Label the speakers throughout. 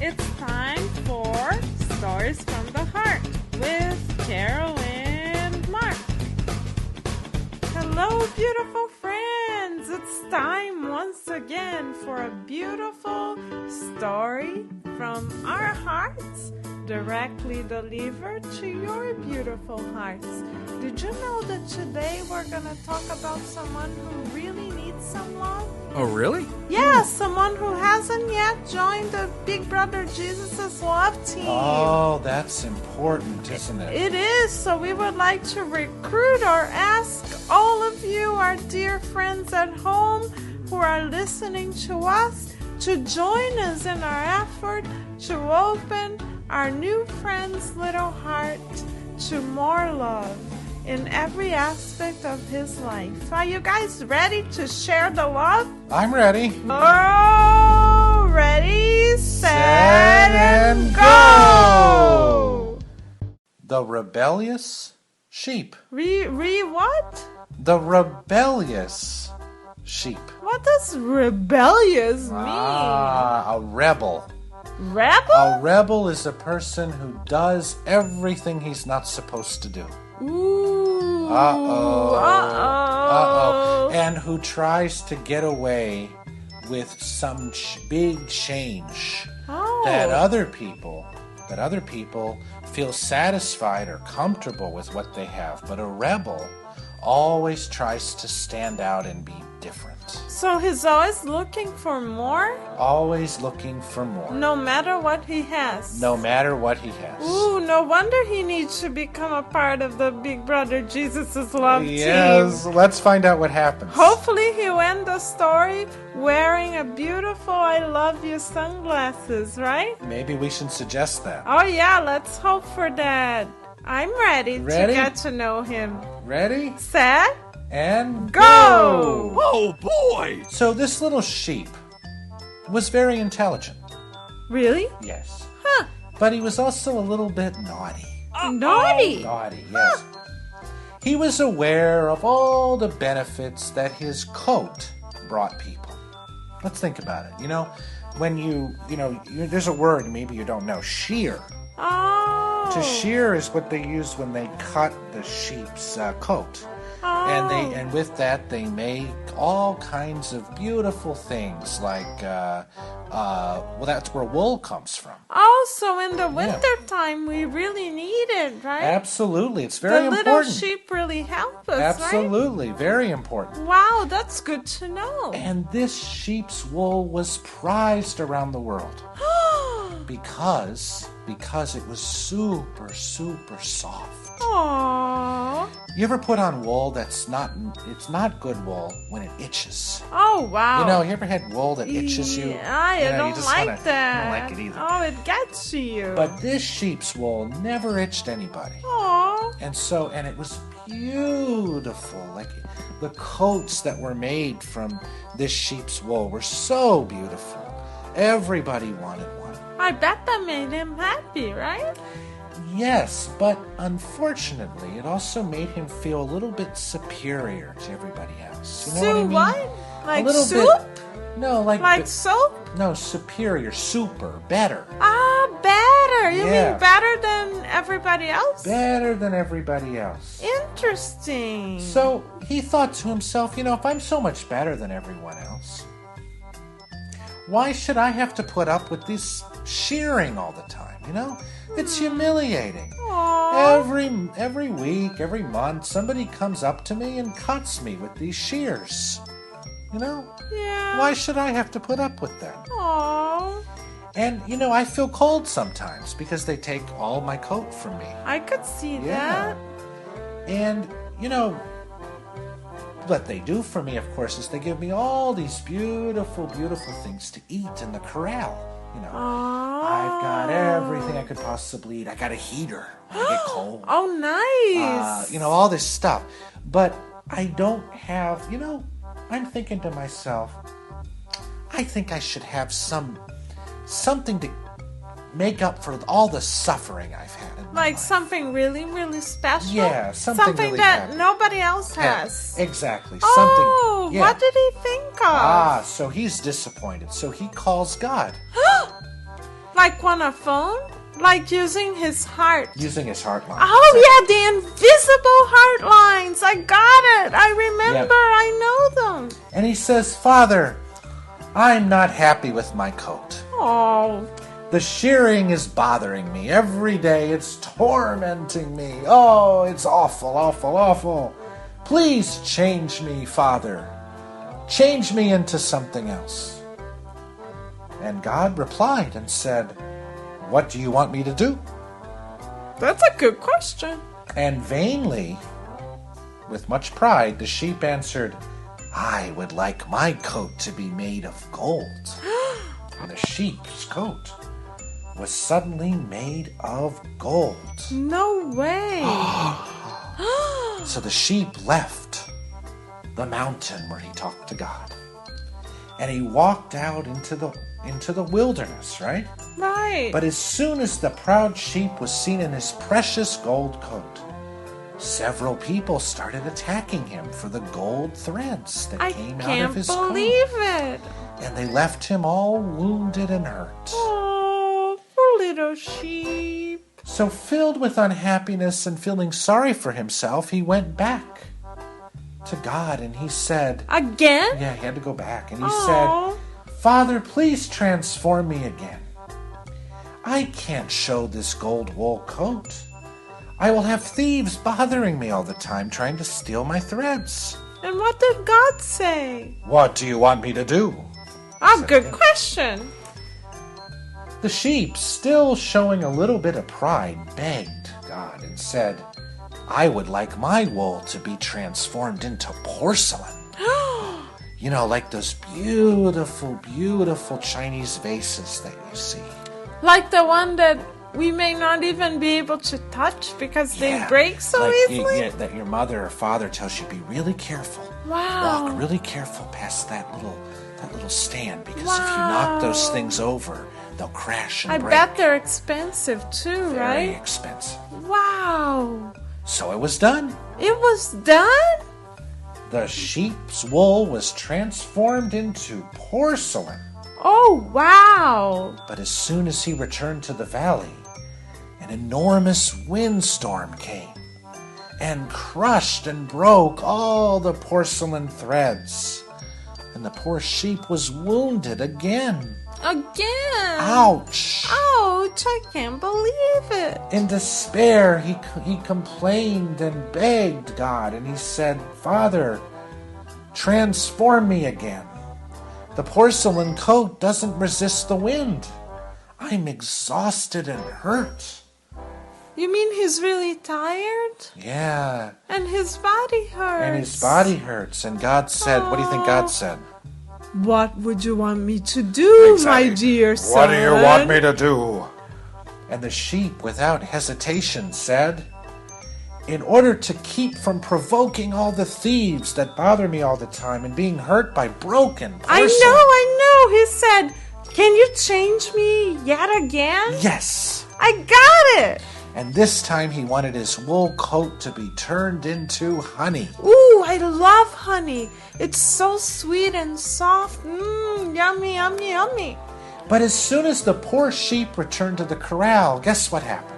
Speaker 1: It's time for Stories from the Heart with Carol and Mark. Hello, beautiful friends. It's time once again for a beautiful story from our hearts, directly delivered to your beautiful hearts. Did you know that today we're going to talk about someone who really needs some love?
Speaker 2: Oh, really?
Speaker 1: Yes, someone who hasn't yet joined the Big Brother Jesus' love team.
Speaker 2: Oh, that's important, isn't it?
Speaker 1: It is, so we would like to recruit or ask all of you, our dear friends at home who are listening to us, to join us in our effort to open our new friend's little heart to more love in every aspect of his life. Are you guys ready to share the love?
Speaker 2: I'm ready.
Speaker 1: Oh, ready, set, and go!
Speaker 2: The Rebellious Sheep.
Speaker 1: What?
Speaker 2: The Rebellious Sheep.
Speaker 1: What does rebellious mean?
Speaker 2: A rebel.
Speaker 1: Rebel?
Speaker 2: A rebel is a person who does everything he's not supposed to do.
Speaker 1: Ooh.
Speaker 2: Uh-oh.
Speaker 1: Uh-oh.
Speaker 2: And who tries to get away with some big change that other people feel satisfied or comfortable with what they have. But a rebel always tries to stand out and be different.
Speaker 1: So he's always looking for more?
Speaker 2: Always looking for more.
Speaker 1: No matter what he has.
Speaker 2: No matter what he has.
Speaker 1: Ooh, no wonder he needs to become a part of the Big Brother Jesus' love team.
Speaker 2: Yes, let's find out what happens.
Speaker 1: Hopefully he'll end the story wearing a beautiful I love you sunglasses, right?
Speaker 2: Maybe we should suggest that.
Speaker 1: Oh yeah, let's hope for that. I'm ready to get to know him.
Speaker 2: Ready?
Speaker 1: Set?
Speaker 2: And
Speaker 1: go!
Speaker 3: Oh boy!
Speaker 2: So this little sheep was very intelligent.
Speaker 1: Really?
Speaker 2: Yes.
Speaker 1: Huh.
Speaker 2: But he was also a little bit naughty.
Speaker 1: Naughty?
Speaker 2: Naughty, yes. He was aware of all the benefits that his coat brought people. Let's think about it. You know, when there's a word maybe you don't know, shear.
Speaker 1: Oh.
Speaker 2: To shear is what they use when they cut the sheep's coat.
Speaker 1: Oh.
Speaker 2: And with that they make all kinds of beautiful things like that's where wool comes from.
Speaker 1: Oh, so in the winter time we really need it, right?
Speaker 2: Absolutely, it's very important.
Speaker 1: The little sheep really help us,
Speaker 2: Absolutely,
Speaker 1: right?
Speaker 2: Very important.
Speaker 1: Wow, that's good to know.
Speaker 2: And this sheep's wool was prized around the world because it was super, super soft.
Speaker 1: Aww.
Speaker 2: You ever put on wool it's not good wool when it itches?
Speaker 1: Oh, wow.
Speaker 2: You know, you ever had wool that itches you?
Speaker 1: I don't like that.
Speaker 2: I don't like it either.
Speaker 1: Oh, it gets to you.
Speaker 2: But this sheep's wool never itched anybody.
Speaker 1: Aww.
Speaker 2: And it was beautiful. Like the coats that were made from this sheep's wool were so beautiful. Everybody wanted one.
Speaker 1: I bet that made him happy, right?
Speaker 2: Yes, but unfortunately, it also made him feel a little bit superior to everybody else. You know what I mean?
Speaker 1: Like
Speaker 2: a little
Speaker 1: soup?
Speaker 2: Bit, no,
Speaker 1: like soap?
Speaker 2: No, superior, super, better.
Speaker 1: Ah, better. You
Speaker 2: Yeah.
Speaker 1: mean better than everybody else?
Speaker 2: Better than everybody else.
Speaker 1: Interesting.
Speaker 2: So he thought to himself, if I'm so much better than everyone else, why should I have to put up with this shearing all the time? It's humiliating.
Speaker 1: Aww.
Speaker 2: Every week, every month, somebody comes up to me and cuts me with these shears.
Speaker 1: Yeah.
Speaker 2: Why should I have to put up with that?
Speaker 1: Aww.
Speaker 2: And, I feel cold sometimes because they take all my coat from me.
Speaker 1: I could see that.
Speaker 2: And, what they do for me, of course, is they give me all these beautiful, beautiful things to eat in the corral. I've got everything I could possibly eat. I got a heater when I get cold.
Speaker 1: Oh, nice.
Speaker 2: All this stuff. But I don't have, I'm thinking to myself, I think I should have something to make up for all the suffering I've had in my life.
Speaker 1: Something really, really special?
Speaker 2: Yeah, something really
Speaker 1: that
Speaker 2: happy.
Speaker 1: nobody else has.
Speaker 2: Exactly.
Speaker 1: Oh,
Speaker 2: something. Yeah.
Speaker 1: What did he think of?
Speaker 2: So he's disappointed. So he calls God.
Speaker 1: Like on a phone? Like using his heart.
Speaker 2: Using his heart line.
Speaker 1: Oh, yeah, the invisible heart lines. I got it. I remember. Yep. I know them.
Speaker 2: And he says, Father, I'm not happy with my coat.
Speaker 1: Oh.
Speaker 2: The shearing is bothering me. Every day it's tormenting me. Oh, it's awful, awful, awful. Please change me, Father. Change me into something else. And God replied and said, what do you want me to do?
Speaker 1: That's a good question.
Speaker 2: And vainly, with much pride, the sheep answered, I would like my coat to be made of gold. And the sheep's coat was suddenly made of gold.
Speaker 1: No way.
Speaker 2: So the sheep left the mountain where he talked to God. And he walked out into the wilderness, right?
Speaker 1: Right.
Speaker 2: But as soon as the proud sheep was seen in his precious gold coat, several people started attacking him for the gold threads that came out of his coat.
Speaker 1: I can't believe it.
Speaker 2: And they left him all wounded and hurt.
Speaker 1: Oh, poor little sheep.
Speaker 2: So filled with unhappiness and feeling sorry for himself, he went back to God and he said...
Speaker 1: Again?
Speaker 2: Yeah, he had to go back. And he said, Father, please transform me again. I can't show this gold wool coat. I will have thieves bothering me all the time trying to steal my threads.
Speaker 1: And what did God say?
Speaker 2: What do you want me to do?
Speaker 1: Oh, good question.
Speaker 2: The sheep, still showing a little bit of pride, begged God and said, I would like my wool to be transformed into porcelain. You know, like those beautiful, beautiful Chinese vases that you see.
Speaker 1: Like the one that we may not even be able to touch because they break so easily?
Speaker 2: That your mother or father tells you, be really careful.
Speaker 1: Wow.
Speaker 2: Walk really careful past that little stand, because if you knock those things over, they'll crash and break.
Speaker 1: I bet they're expensive too, right?
Speaker 2: Very expensive.
Speaker 1: Wow.
Speaker 2: So it was done.
Speaker 1: It was done?
Speaker 2: The sheep's wool was transformed into porcelain.
Speaker 1: Oh, wow.
Speaker 2: But as soon as he returned to the valley, an enormous windstorm came and crushed and broke all the porcelain threads. And the poor sheep was wounded again.
Speaker 1: Again?
Speaker 2: Ouch!
Speaker 1: Ouch, I can't believe it.
Speaker 2: In despair, he complained and begged God, and he said, Father, transform me again. The porcelain coat doesn't resist the wind. I'm exhausted and hurt.
Speaker 1: You mean he's really tired?
Speaker 2: Yeah.
Speaker 1: And his body hurts.
Speaker 2: And his body hurts. And God said, what do you think God said?
Speaker 1: What would you want me to do, my dear son?
Speaker 2: What do you want me to do? And the sheep, without hesitation, said, in order to keep from provoking all the thieves that bother me all the time and being hurt by broken porcelain.
Speaker 1: I know. He said, can you change me yet again?
Speaker 2: Yes.
Speaker 1: I got it.
Speaker 2: And this time he wanted his wool coat to be turned into honey.
Speaker 1: Ooh, I love honey. It's so sweet and soft. Yummy, yummy, yummy.
Speaker 2: But as soon as the poor sheep returned to the corral, guess what happened?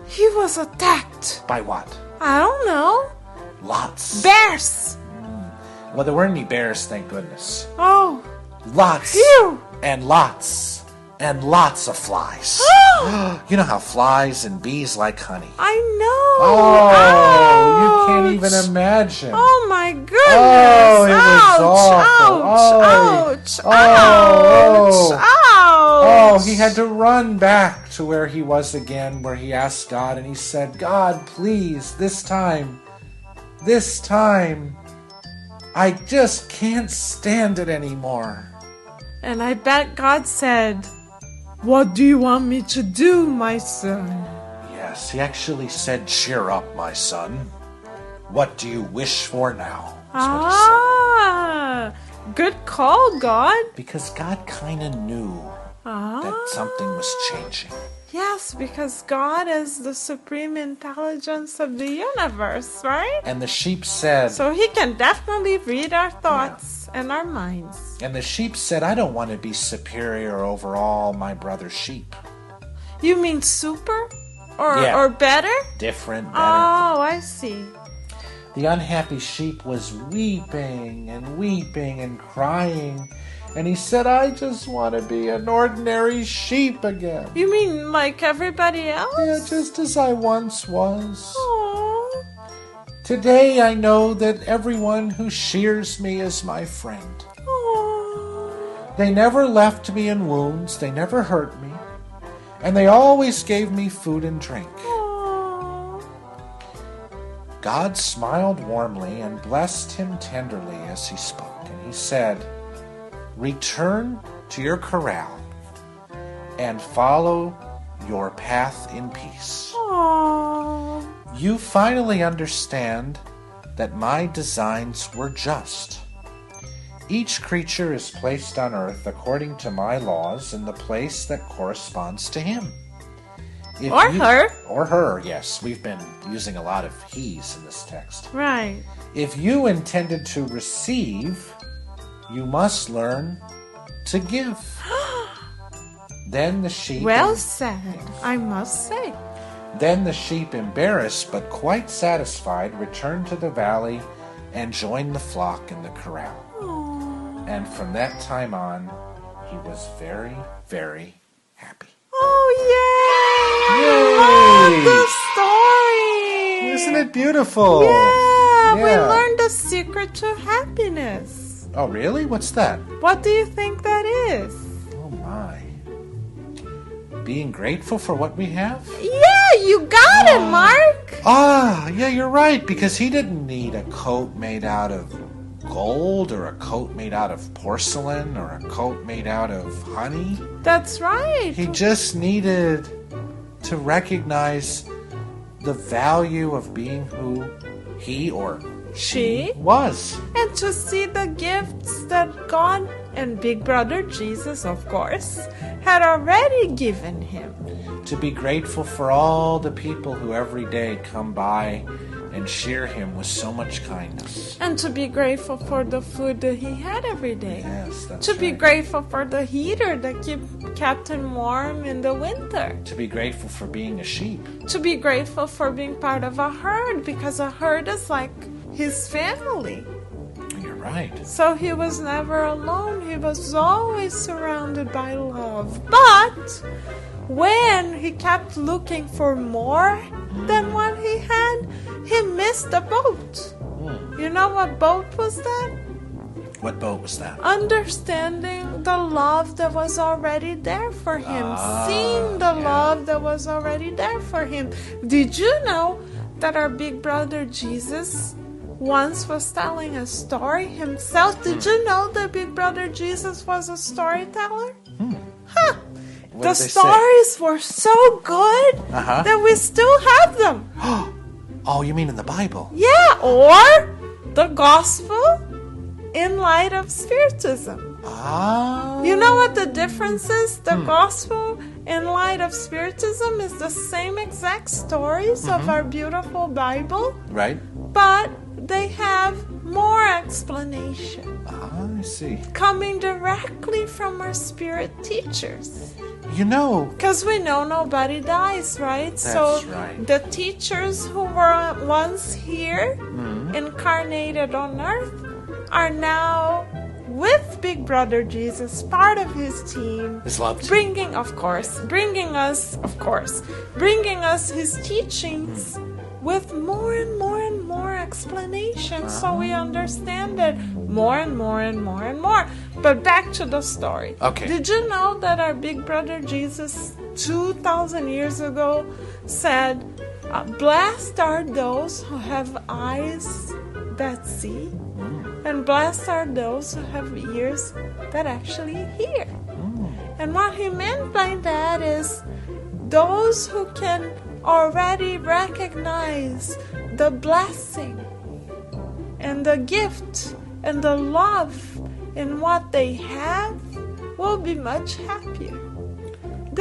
Speaker 1: He was attacked.
Speaker 2: By what?
Speaker 1: I don't know.
Speaker 2: Lots.
Speaker 1: Bears.
Speaker 2: Well, there weren't any bears, thank goodness.
Speaker 1: Oh.
Speaker 2: Lots.
Speaker 1: Phew.
Speaker 2: And lots. And lots of flies. You know how flies and bees like honey.
Speaker 1: I know.
Speaker 2: Oh,
Speaker 1: ouch.
Speaker 2: You can't even imagine.
Speaker 1: Oh my goodness.
Speaker 2: Oh, it was awful.
Speaker 1: Ouch,
Speaker 2: Oh.
Speaker 1: ouch,
Speaker 2: Oh.
Speaker 1: ouch.
Speaker 2: Oh, he had to run back to where he was again, where he asked God, and he said, God, please, this time, I just can't stand it anymore.
Speaker 1: And I bet God said, what do you want me to do, my son?
Speaker 2: Yes, he actually said, cheer up, my son. What do you wish for now? That's what he said.
Speaker 1: Good call, God.
Speaker 2: Because God kind of knew that something was changing.
Speaker 1: Yes, because God is the supreme intelligence of the universe, right?
Speaker 2: And the sheep said...
Speaker 1: So he can definitely read our thoughts and our minds.
Speaker 2: And the sheep said, I don't want to be superior over all my brother's sheep.
Speaker 1: You mean super? Or better?
Speaker 2: Different, better.
Speaker 1: Oh, I see.
Speaker 2: The unhappy sheep was weeping and crying. And he said, I just want to be an ordinary sheep again.
Speaker 1: You mean like everybody else?
Speaker 2: Yeah, just as I once was.
Speaker 1: Aww.
Speaker 2: Today I know that everyone who shears me is my friend.
Speaker 1: Aww.
Speaker 2: They never left me in wounds. They never hurt me. And they always gave me food and drink.
Speaker 1: Aww.
Speaker 2: God smiled warmly and blessed him tenderly as he spoke. And he said, return to your corral and follow your path in peace.
Speaker 1: Aww.
Speaker 2: You finally understand that my designs were just. Each creature is placed on earth according to my laws in the place that corresponds to him.
Speaker 1: Or
Speaker 2: her, yes. We've been using a lot of he's in this text.
Speaker 1: Right.
Speaker 2: If you intended to receive, you must learn to give. Then the sheep...
Speaker 1: Well said, I must say.
Speaker 2: Then the sheep, embarrassed but quite satisfied, returned to the valley and joined the flock in the corral.
Speaker 1: Aww.
Speaker 2: And from that time on, he was very, very happy.
Speaker 1: Oh, yay! I love the story!
Speaker 2: Isn't it beautiful?
Speaker 1: Yeah, we learned the secret to happiness.
Speaker 2: Oh, really? What's that?
Speaker 1: What do you think that is?
Speaker 2: Oh, my. Being grateful for what we have?
Speaker 1: Yeah, you got it, Mark!
Speaker 2: Ah, yeah, you're right, because he didn't need a coat made out of gold or a coat made out of porcelain or a coat made out of honey.
Speaker 1: That's right.
Speaker 2: He just needed to recognize the value of being who he or she was.
Speaker 1: And to see the gifts that God and Big Brother Jesus, of course, had already given him.
Speaker 2: To be grateful for all the people who every day come by and cheer him with so much kindness.
Speaker 1: And to be grateful for the food that he had every day.
Speaker 2: Yes, that's
Speaker 1: To be grateful for the heater that kept him warm in the winter.
Speaker 2: To be grateful for being a sheep.
Speaker 1: To be grateful for being part of a herd, because a herd is like his family.
Speaker 2: You're right.
Speaker 1: So he was never alone. He was always surrounded by love. But when he kept looking for more than what he had, he missed a boat. You know what boat was that?
Speaker 2: What boat was that?
Speaker 1: Understanding the love that was already there for him. Seeing the love that was already there for him. Did you know that our Big Brother Jesus once was telling a story himself? Did you know that Big Brother Jesus was a storyteller? Huh. The stories were so good that we still have them.
Speaker 2: Oh, you mean in the Bible?
Speaker 1: Yeah, or the gospel in light of Spiritism. You know what the difference is? The gospel in light of Spiritism is the same exact stories of our beautiful Bible.
Speaker 2: Right.
Speaker 1: But they have more explanation.
Speaker 2: I see.
Speaker 1: Coming directly from our spirit teachers.
Speaker 2: You know,
Speaker 1: because we know nobody dies, right?
Speaker 2: That's right.
Speaker 1: The teachers who were once here, incarnated on earth, are now with Big Brother Jesus, part of his team,
Speaker 2: his love team.
Speaker 1: bringing us his teachings with more and more and more explanations, so we understand it more and more and more and more. But back to the story.
Speaker 2: Okay.
Speaker 1: Did you know that our Big Brother Jesus 2,000 years ago said, blessed are those who have eyes that see, and blessed are those who have ears that actually hear. And what he meant by that is those who can already recognize the blessing and the gift and the love in what they have will be much happier.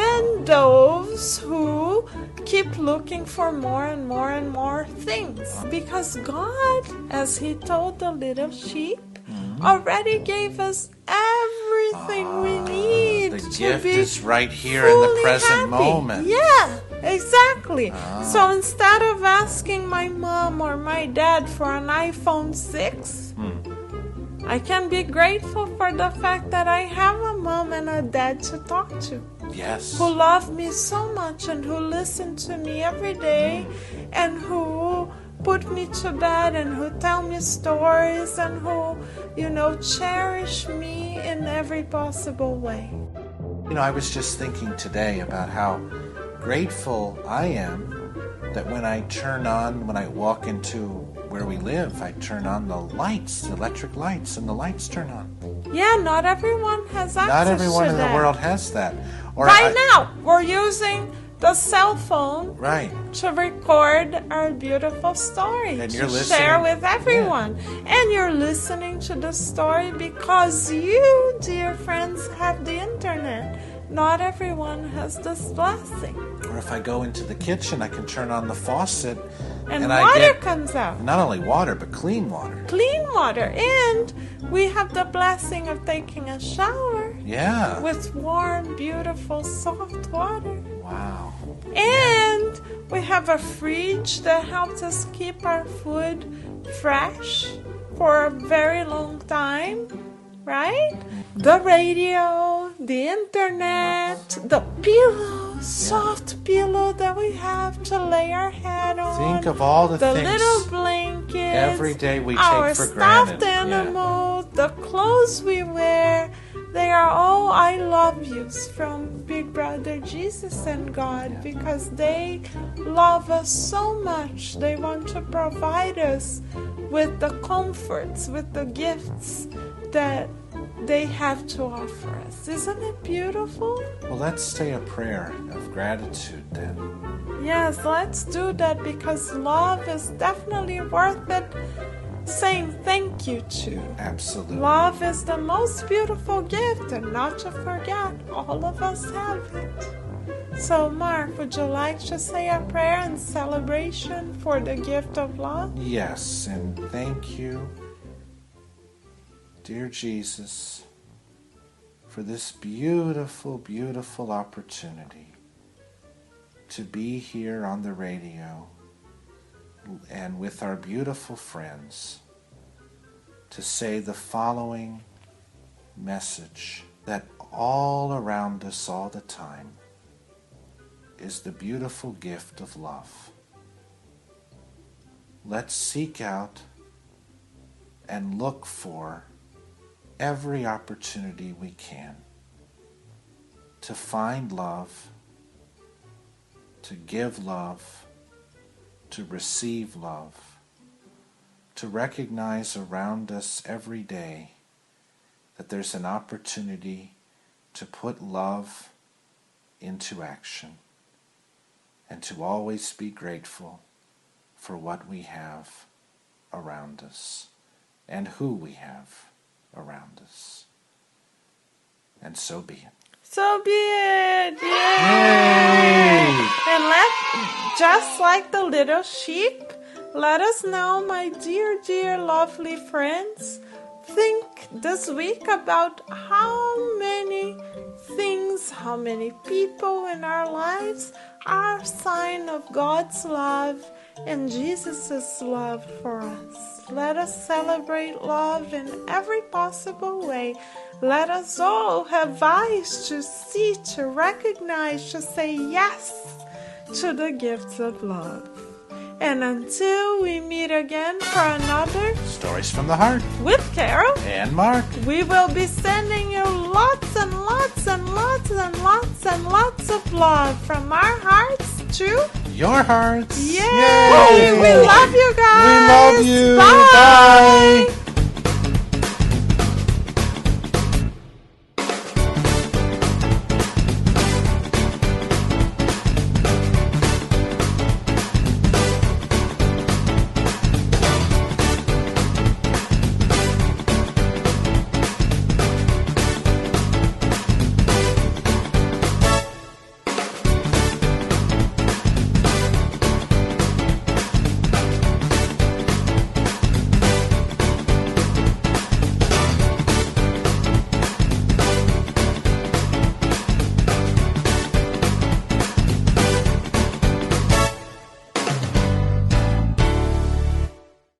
Speaker 1: than those who keep looking for more and more and more things. Because God, as He told the little sheep, already gave us everything we need.
Speaker 2: The
Speaker 1: to
Speaker 2: gift
Speaker 1: be
Speaker 2: is right here in the
Speaker 1: fully
Speaker 2: present
Speaker 1: happy.
Speaker 2: moment.
Speaker 1: Yeah, exactly. So instead of asking my mom or my dad for an iPhone 6, I can be grateful for the fact that I have a mom and a dad to talk to.
Speaker 2: Yes.
Speaker 1: Who love me so much and who listen to me every day and who put me to bed and who tell me stories and who, cherish me in every possible way.
Speaker 2: I was just thinking today about how grateful I am that when I walk into where we live, I turn on the lights, the electric lights, and the lights turn on.
Speaker 1: Yeah, not everyone has access to that.
Speaker 2: Not everyone in the world has that.
Speaker 1: Now, we're using the cell phone
Speaker 2: to
Speaker 1: record our beautiful story,
Speaker 2: and
Speaker 1: to share with everyone. Yeah. And you're listening to the story because you, dear friends, have the internet. Not everyone has this blessing.
Speaker 2: Or if I go into the kitchen, I can turn on the faucet
Speaker 1: and water comes out.
Speaker 2: Not only water, but clean water.
Speaker 1: Clean water. And we have the blessing of taking a shower.
Speaker 2: Yeah.
Speaker 1: With warm, beautiful, soft water.
Speaker 2: Wow.
Speaker 1: And we have a fridge that helps us keep our food fresh for a very long time, right? The radio, the internet, the pillow, soft pillow that we have to lay our head on.
Speaker 2: Think of all the things.
Speaker 1: The little blankets.
Speaker 2: Every day we take for granted.
Speaker 1: Our stuffed animals, the clothes we wear. They are all I love yous from Big Brother Jesus and God because they love us so much. They want to provide us with the comforts, with the gifts that they have to offer us. Isn't it beautiful?
Speaker 2: Well, let's say a prayer of gratitude then.
Speaker 1: Yes, let's do that because love is definitely worth it. Saying thank you to.
Speaker 2: Absolutely.
Speaker 1: Love is the most beautiful gift, and not to forget, all of us have it. So, Mark, would you like to say a prayer in celebration for the gift of love?
Speaker 2: Yes, and thank you, dear Jesus, for this beautiful, beautiful opportunity to be here on the radio and with our beautiful friends to say the following message that all around us all the time is the beautiful gift of love. Let's seek out and look for every opportunity we can to find love, to give love, to receive love, to recognize around us every day that there's an opportunity to put love into action and to always be grateful for what we have around us and who we have around us. And so be it.
Speaker 1: So be it. Yay! And just like the little sheep, let us know, my dear, dear, lovely friends, think this week about how many things, how many people in our lives are a sign of God's love and Jesus' love for us. Let us celebrate love in every possible way. Let us all have eyes to see, to recognize, to say yes to the gifts of love. And until we meet again for another
Speaker 2: Stories from the Heart
Speaker 1: with Carol
Speaker 2: and Mark,
Speaker 1: we will be sending you lots and lots and lots and lots and lots of love from our hearts to
Speaker 2: your hearts.
Speaker 1: Yay! We love you guys.
Speaker 2: We love you.
Speaker 1: Bye.
Speaker 2: Bye.